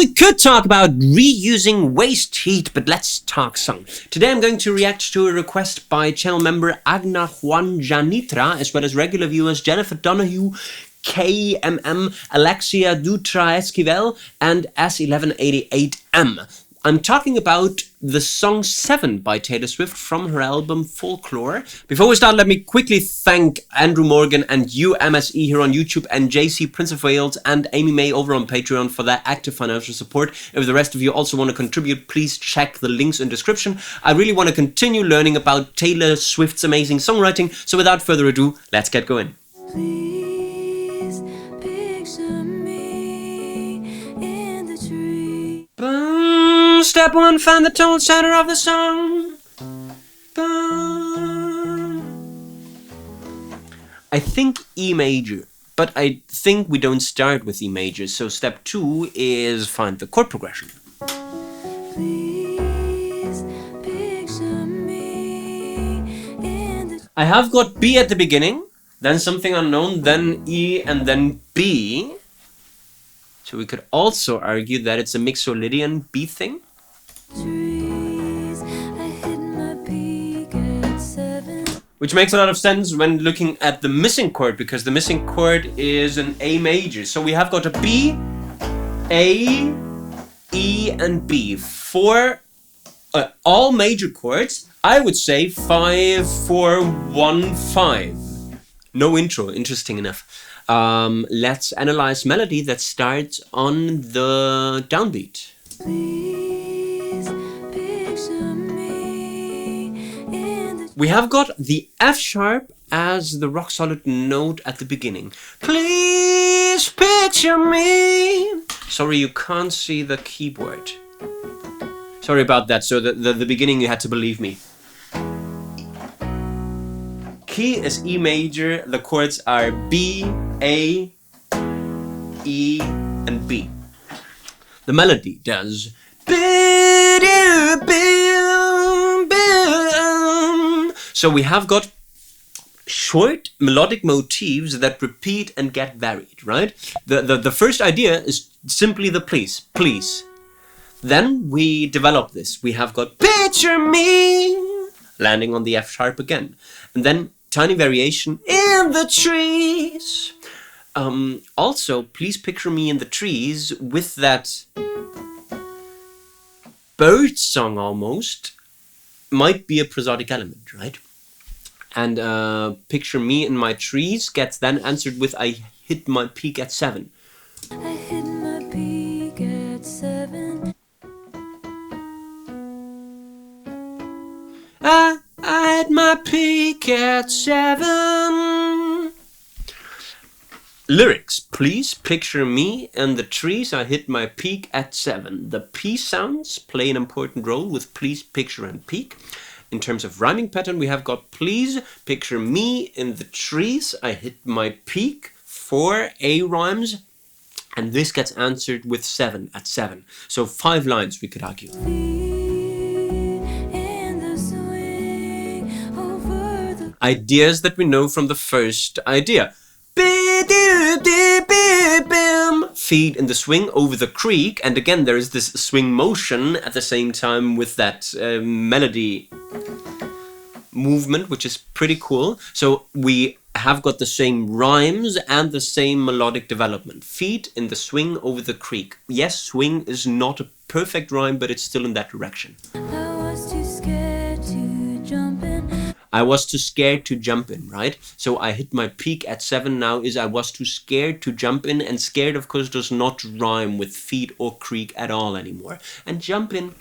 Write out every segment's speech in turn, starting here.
we could talk about reusing waste heat, but let's talk song. Today I'm going to react to a request by channel member Agna Juan Janitra, as well as regular viewers Jennifer Donahue, KMM, Alexia Dutra Esquivel, and S1188M. I'm talking about the song 7 by Taylor Swift from her album Folklore. Before we start, let me quickly thank Andrew Morgan and UMSE here on YouTube, and JC Prince of Wales and Amy May over on Patreon for their active financial support. If the rest of you also want to contribute, please check the links in the description. I really want to continue learning about Taylor Swift's amazing songwriting, so without further ado, let's get going. Please picture me in the tree. Step 1, find the tone center of the song. I think E major, but I think we don't start with E major, so step 2 is find the chord progression. Please picture me in the I have got B at the beginning, then something unknown, then E, and then B. So we could also argue that it's a Mixolydian B thing. trees. I hit my peak at 7. Which makes a lot of sense when looking at the missing chord, because the missing chord is an A major. So we have got a B, A, E, and B. For all major chords, I would say 5, 4, 1, 5. No intro, interesting enough. Let's analyze melody that starts on the downbeat. Please picture me in the We have got the F sharp as the rock solid note at the beginning. Please picture me. Sorry, you can't see the keyboard. Sorry about that. So the beginning you had to believe me. Key is E major. The chords are B, A, E, and B. The melody does. So we have got short melodic motifs that repeat and get varied, right? The first idea is simply the please, please. Then we develop this. We have got picture me, landing on the F sharp again. And then tiny variation in the trees. Also, please picture me in the trees with that bird song almost. Might be a prosodic element, right? And picture me in my trees gets then answered with I hit my peak at 7. I hit my peak at 7. I hit my peak at 7. Lyrics. Please picture me in the trees. I hit my peak at 7. The P sounds play an important role with please, picture, and peak. In terms of rhyming pattern, we have got please picture me in the trees. I hit my peak. 4 A rhymes. And this gets answered with 7 at 7. So 5 lines we could argue. In the swing over the Ideas that we know from the first idea. Feet in the swing over the creek, and again there is this swing motion at the same time with that melody movement, which is pretty cool. So we have got the same rhymes and the same melodic development. Feet in the swing over the creek. Yes, swing is not a perfect rhyme, but it's still in that direction. I was too scared to jump in. I was too scared to jump in, right? So I hit my peak at 7 now is I was too scared to jump in, and scared of course does not rhyme with feet or creek at all anymore. And jump in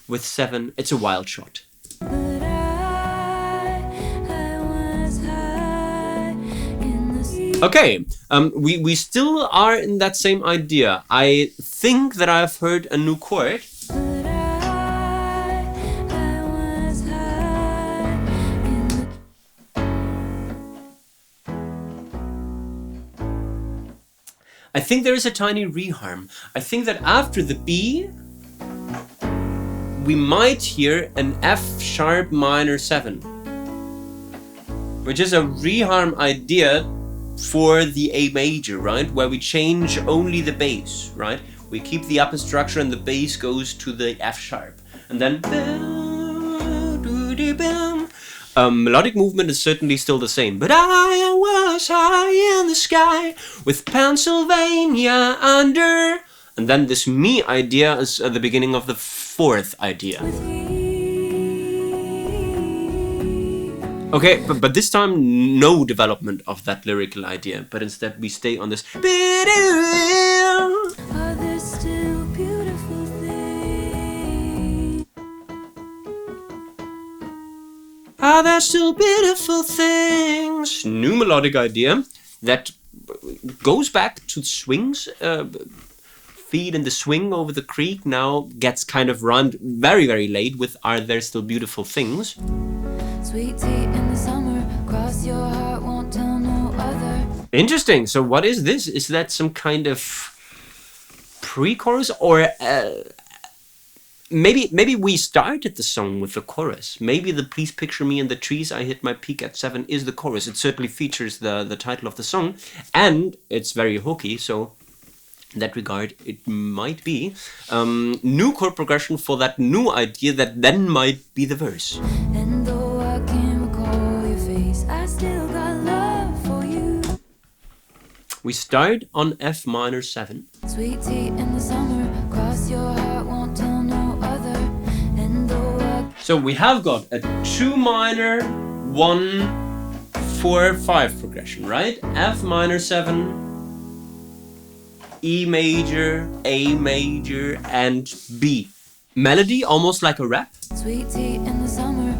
with 7, it's a wild shot. But I was high in the sea. Okay, we still are in that same idea. I think that I've heard a new chord. But I was high in the I think there is a tiny reharm. I think that after the B, we might hear an F sharp minor 7, which is a reharm idea for the A major, right? Where we change only the bass, right? We keep the upper structure and the bass goes to the F sharp. And then melodic movement is certainly still the same. But I was high in the sky with Pennsylvania under. And then this me idea is at the beginning of the fourth idea. Okay, but this time no development of that lyrical idea, but instead we stay on this. Are there still beautiful things? Are there still beautiful things? New melodic idea that goes back to swings. Feet in the swing over the creek now gets kind of rhymed very, very late with Are There Still Beautiful Things? Sweet tea in the summer, cross your heart, won't tell no other. Interesting. So what is this? Is that some kind of pre-chorus, or maybe we started the song with the chorus? Maybe the Please Picture Me in the Trees, I Hit My Peak at 7 is the chorus. It certainly features the title of the song, and it's very hooky, so in that regard, it might be new chord progression for that new idea that then might be the verse. And though I can't recall your face, I still got love for you. We start on F minor 7. Sweet tea in the summer, cross your heart, won't tell no other. And though so we have got a 2 minor, 1, 4, 5 progression, right? F minor 7. E major, A major, and B. Melody almost like a rap. Sweet tea in the summer.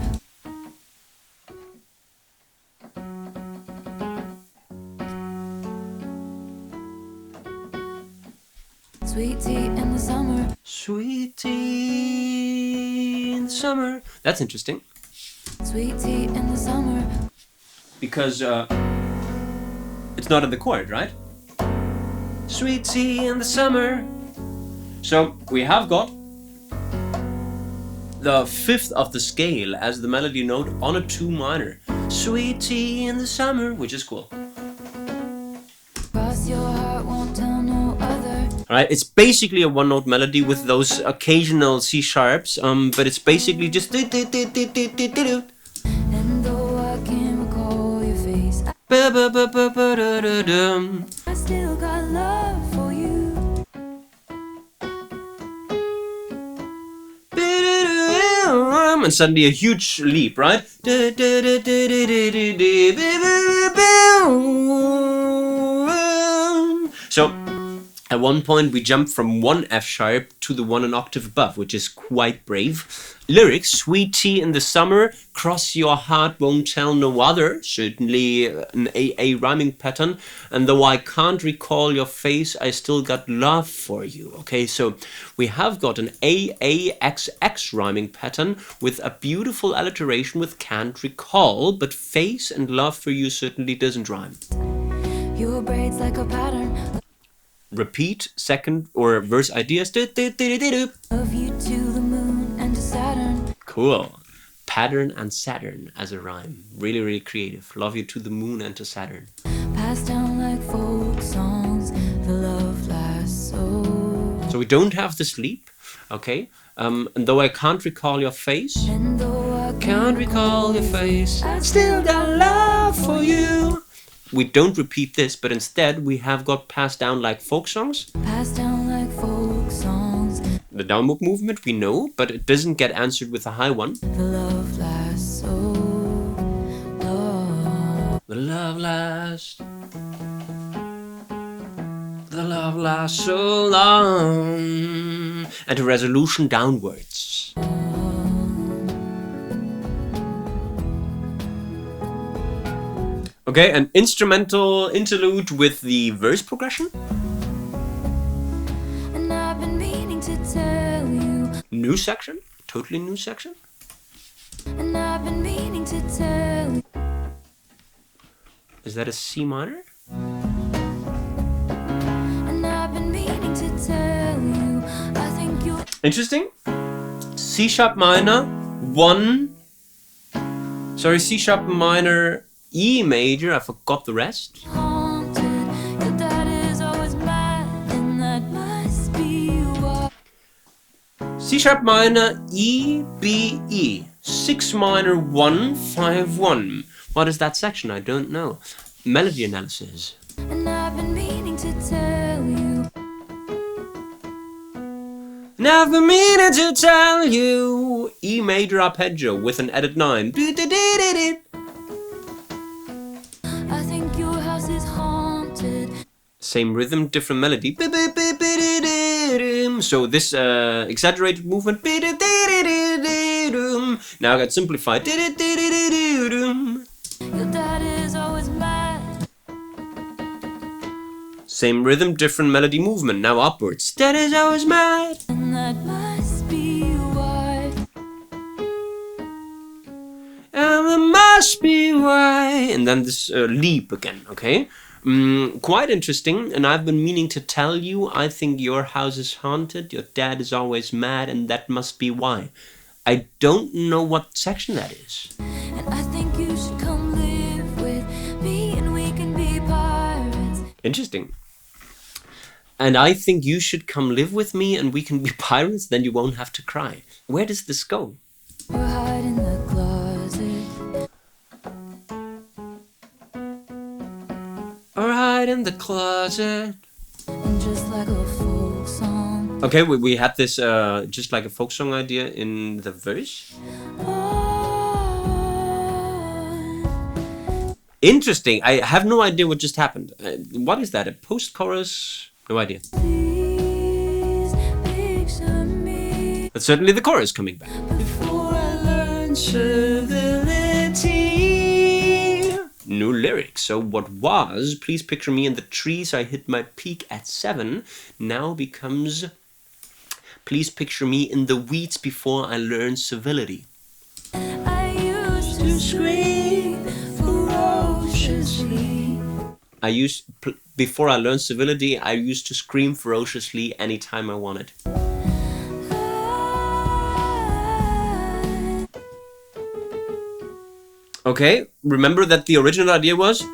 Sweet tea in the summer. Sweet tea in the summer. That's interesting. Sweet tea in the summer. Because it's not in the chord, right? Sweet tea in the summer. So we have got the 5th of the scale as the melody note on a 2 minor. Sweet tea in the summer, which is cool. Cross your heart, won't tell no other. Alright, it's basically a 1-note melody with those occasional C sharps, but it's basically just. And though I can't recall your face, I still got love for you. And suddenly a huge leap, right? So at one point we jump from 1 F sharp to the 1 an octave above, which is quite brave. Lyrics, sweet tea in the summer, cross your heart, won't tell no other. Certainly an AA rhyming pattern. And though I can't recall your face, I still got love for you. Okay, so we have got an AAXX rhyming pattern with a beautiful alliteration with can't recall, but face and love for you certainly doesn't rhyme. Your braids like a pattern. Repeat second or verse ideas. Love you to the moon and to Saturn. Cool. Pattern and Saturn as a rhyme. Really, really creative. Love you to the moon and to Saturn. Passed down like folk songs, the love lasts so we don't have the sleep, okay? And though I can't recall your face, and though I can't recall your face, I still got love for you. We don't repeat this, but instead we have got passed down like folk songs. Passed down like folk songs. The downward movement we know, but it doesn't get answered with a high one. The love lasts so long. The love lasts. The love lasts so long. And a resolution downwards. Okay, an instrumental interlude with the verse progression. And I've been meaning to tell you. New section, totally new section. And I've been meaning to tell you. Is that a C minor? And I've been meaning to tell you. I think you. Interesting. C sharp minor, 1. Sorry, C sharp minor. E major, I forgot the rest. Haunted, your dad is always mad, and that must be C sharp minor, E, B, E. 6 minor, 1, 5, 1. What is that section? I don't know. Melody analysis. And I've been meaning to tell you. And I've been meaning to tell you. E major arpeggio with an added 9. I think your house is haunted. Same rhythm, different melody. So this exaggerated movement. Now got simplified. Your dad is always mad. Same rhythm, different melody movement. Now upwards. Dad is always mad. And that must be why. And that must be why. And then this leap again, okay? Quite interesting, and I've been meaning to tell you, I think your house is haunted, your dad is always mad, and that must be why. I don't know what section that is. And I think you should come live with me and we can be pirates. Interesting. And I think you should come live with me and we can be pirates, then you won't have to cry. Where does this go? We're hiding in the closet. Or hide in the closet. And just like a folk song. Okay, we had this just like a folk song idea in the verse. Interesting. I have no idea what just happened. What is that? A post-chorus? No idea. Please picture me. But certainly the chorus coming back. Before I learn Civility. New lyrics. So what was, please picture me in the trees, I hit my peak at 7, now becomes, please picture me in the weeds before I learn civility. I used to scream ferociously. Before I learned civility, I used to scream ferociously anytime I wanted. Okay, remember that the original idea was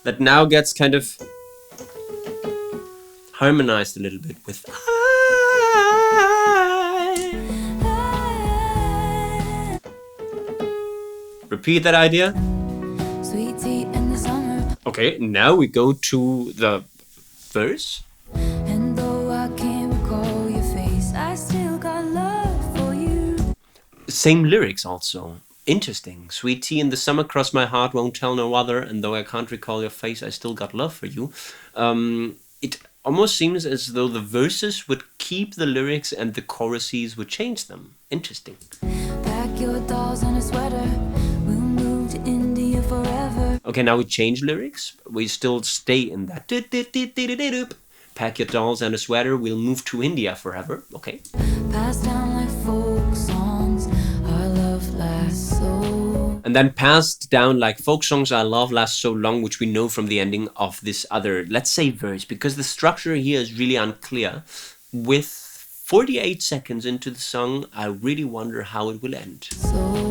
that now gets kind of harmonized a little bit with I. Repeat that idea. Sweet tea in the summer. Okay, now we go to the verse. And though I can't recall your face, I still got love for you. Same lyrics also. Interesting. Sweet tea in the summer, cross my heart, won't tell no other. And though I can't recall your face, I still got love for you. It almost seems as though the verses would keep the lyrics and the choruses would change them. Interesting. Pack your dolls and a sweater. We'll move to India forever. Okay, now we change lyrics. We still stay in that. Pack your dolls and a sweater. We'll move to India forever. Okay. Passed down like folk songs. Our love lasts so. And then passed down like folk songs our love lasts so long, which we know from the ending of this other, let's say, verse, because the structure here is really unclear. With 48 seconds into the song, I really wonder how it will end. So long.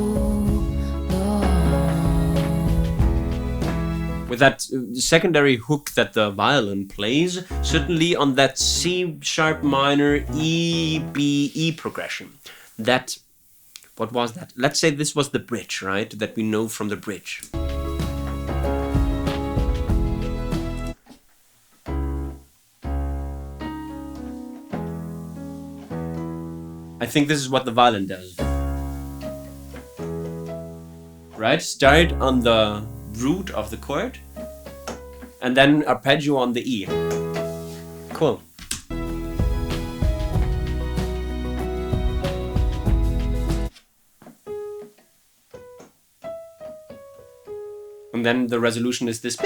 With that secondary hook that the violin plays, certainly on that C sharp minor E, B, E progression. That, what was that? Let's say this was the bridge, right? That we know from the bridge. I think this is what the violin does. Right? Start on the root of the chord and then arpeggio on the E. Cool. And then the resolution is this.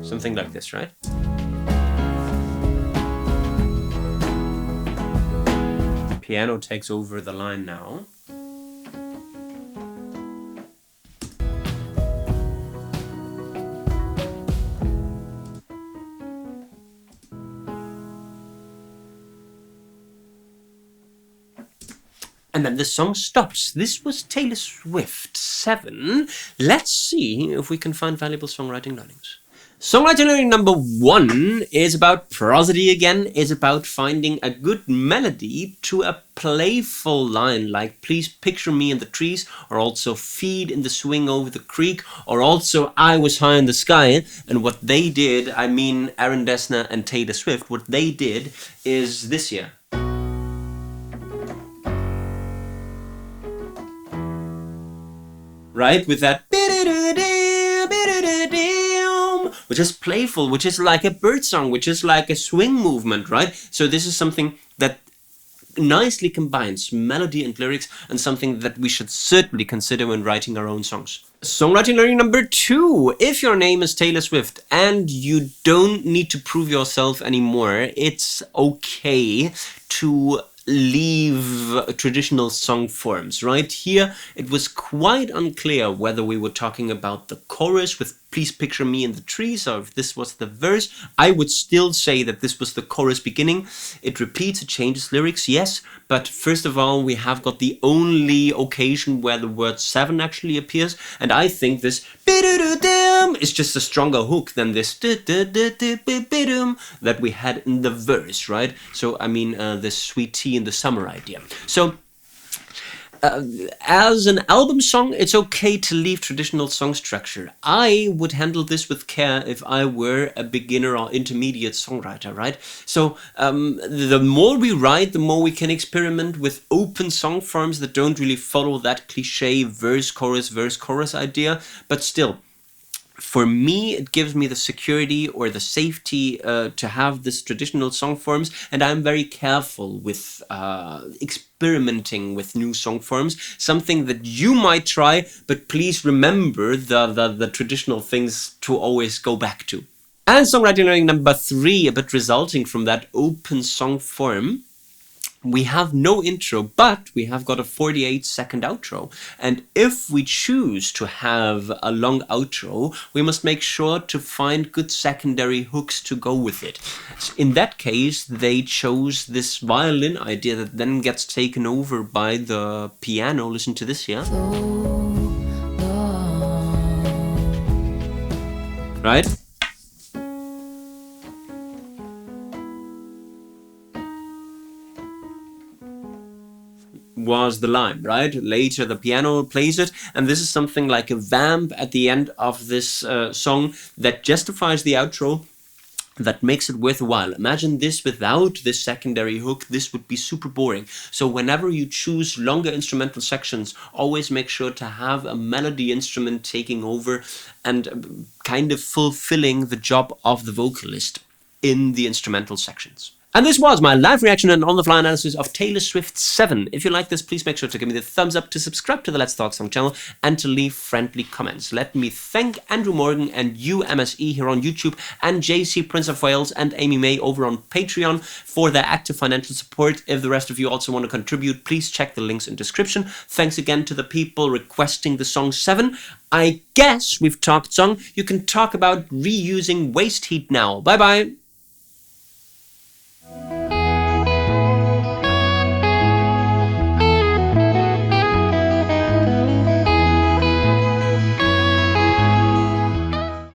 Something like this, right? Piano takes over the line now. and then the song stops. This was Taylor Swift 7. Let's see if we can find valuable songwriting learnings. Songwriting learning number 1 is about prosody again, is about finding a good melody to a playful line like please picture me in the trees, or also feed in the swing over the creek, or also I was high in the sky. And what they did, I mean Aaron Dessner and Taylor Swift, what they did is this here. Right, with that which is playful, which is like a bird song, which is like a swing movement, right? So this is something that nicely combines melody and lyrics, and something that we should certainly consider when writing our own songs. Songwriting learning number 2. If your name is Taylor Swift and you don't need to prove yourself anymore, it's okay to leave traditional song forms, right? Here it was quite unclear whether we were talking about the chorus with please picture me in the trees, or if this was the verse. I would still say that this was the chorus beginning. It repeats, it changes lyrics, yes, but first of all we have got the only occasion where the word 7 actually appears, and I think this is just a stronger hook than this that we had in the verse, right? So I mean the sweet tea in the summer idea. So as an album song, it's okay to leave traditional song structure. I would handle this with care if I were a beginner or intermediate songwriter, right? So the more we write, the more we can experiment with open song forms that don't really follow that cliche verse, chorus idea, but still, for me, it gives me the security or the safety to have this traditional song forms, and I'm very careful with experimenting with new song forms. Something that you might try, but please remember the traditional things to always go back to. And songwriting learning number 3, a bit resulting from that open song form. We have no intro, but we have got a 48-second outro. And if we choose to have a long outro, we must make sure to find good secondary hooks to go with it. So in that case, they chose this violin idea that then gets taken over by the piano. Listen to this here. Right? Was the line, right? Later the piano plays it, and this is something like a vamp at the end of this song that justifies the outro, that makes it worthwhile. Imagine this without this secondary hook, this would be super boring. So whenever you choose longer instrumental sections, always make sure to have a melody instrument taking over and kind of fulfilling the job of the vocalist in the instrumental sections. And this was my live reaction and on-the-fly analysis of Taylor Swift 7. If you like this, please make sure to give me the thumbs up, to subscribe to the Let's Talk Song channel, and to leave friendly comments. Let me thank Andrew Morgan and UMSE here on YouTube, and JC Prince of Wales and Amy May over on Patreon for their active financial support. If the rest of you also want to contribute, please check the links in description. Thanks again to the people requesting the song 7. I guess we've talked song. You can talk about reusing waste heat now. Bye bye.